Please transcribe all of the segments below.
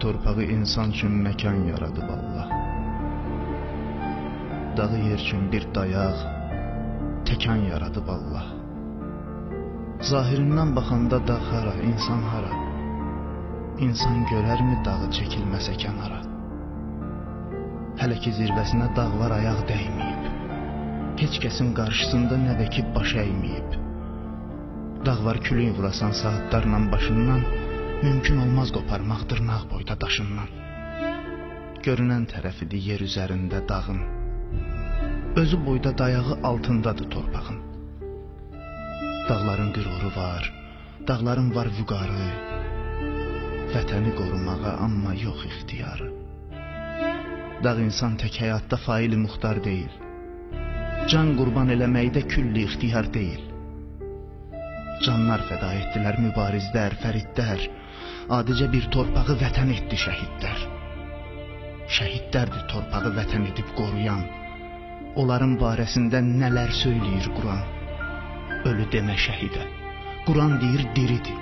torpağı insan üçün məkan yaradıb Allah. Dağı yer üçün bir dayaq, təkan yaradıb Allah. Zahirindən baxanda dağ hara, insan hara? İnsan görərmi dağı çəkilməsə kənara? Hələ ki zirvəsinə dağlar ayaq dəyməyib, heç kəsin qarşısında nə də ki baş əyməyib. Dağ var külün vurasan saatlarla başından, mümkün olmaz qoparmaq dırnaq boyda daşından. Görünən tərəfidir yer üzərində dağın, özü boyda dayağı altındadır torpağın. Dağların qüruru var, dağların var vüqarı, vətəni qorumağa amma yox ixtiyarı. Dağ insan tək həyatda faili muxtar deyil, can qurban eləməkdə külli ixtiyar deyil. Canlar fəda etdilər mübarizlər, fəridlər, adicə bir torpağı vətən etdi şəhidlər. Şəhidlərdir torpağı vətən edib qoruyan, onların barəsində nələr söyləyir Quran. Ölü demə şəhidə, Quran deyir diridir,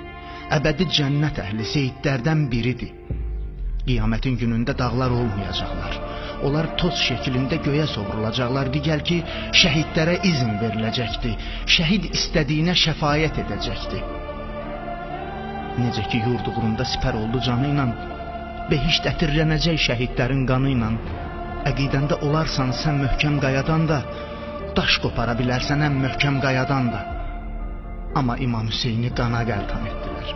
əbədi cənnət əhli seyidlərdən biridir. Qiyamətin günündə dağlar olmayacaqlar, onlar toz şəklində göyə sovrulacaqlar. Digər ki, şəhidlərə izin veriləcəkdir, şəhid istədiyinə şəfayət edəcəkdir. Necə ki, yurd uğrunda sipər oldu canı ilə, behişt ətirlənəcək şəhidlərin qanı ilə. Əqidəndə olarsan sən möhkəm qayadan da, daş qopara bilərsən ən möhkəm qayadan da. Amma İmam Hüseyni qana qəltan etdilər,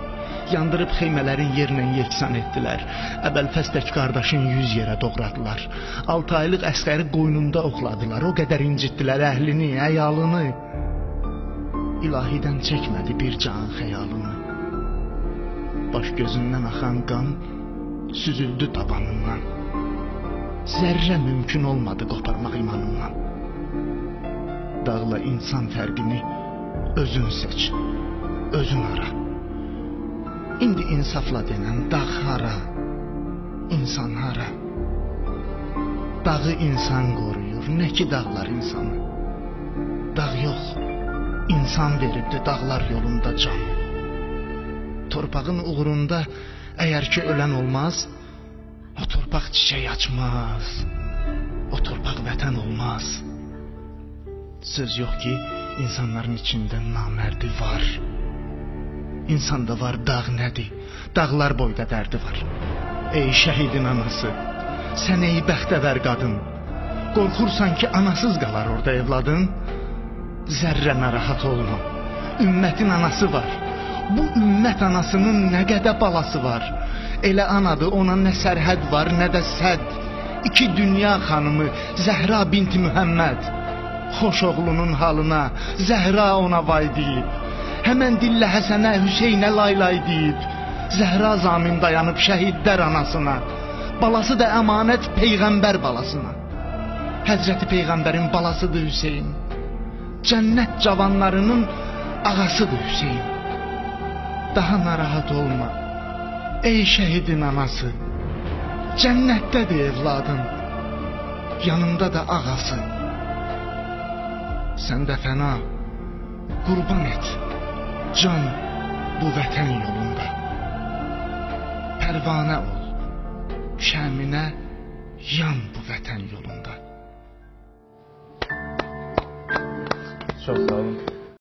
yandırıb xeymələrin yerlə yeksan etdilər. Əbəlfəstək qardaşın 100 yerə doğradılar, 6 aylıq əsgəri qoynunda oxladılar. O qədər incitdilər əhlini, əyalını, ilahidən çəkmədi bir can xəyalını. Baş gözündən axan qan süzüldü tabanından, zərrə mümkün olmadı qoparmaq imanından. Dağla insan fərqini özün seç, özün ara. İndi insafla denən dağ hara, insan hara? Dağı insan qoruyur, nə ki dağlar insanı. Dağ yox, insan veribdi dağlar yolunda can. Torpağın uğrunda əgər ki ölən olmaz, o torpaq çiçək açmaz, o torpaq vətən olmaz. Söz yox ki, insanların içində namərdi var. İnsanda var dağ nədir? Dağlar boyda dərdi var. Ey şəhidin anası, sən ey bəxtəvər qadın, qorxursan ki anasız qalar orada evladın. Zərrə narahat olma, ümmətin anası var. Bu ümmət anasının nə qədər balası var. Elə anadır, ona nə sərhəd var, nə də səd. İki dünya xanımı Zəhra binti Mühəmməd, xoş oğlunun halına Zəhra ona vay deyib. Həmən dillə Həsənə, Hüseynə lay-lay deyib. Zəhra zamin dayanıb şəhidlər anasına, balası da əmanət Peyğəmbər balasına. Həzrəti Peyğəmbərin balasıdır Hüseyn, cənnət cavanlarının ağasıdır Hüseyn. Daha narahat olma, ey şəhidin anası, cənnətdədir evladın, yanında da ağası. Sən də fəna, qurban et can bu vətən yolunda. Pərvanə ol, şəminə yan bu vətən yolunda. Çox sağ olun.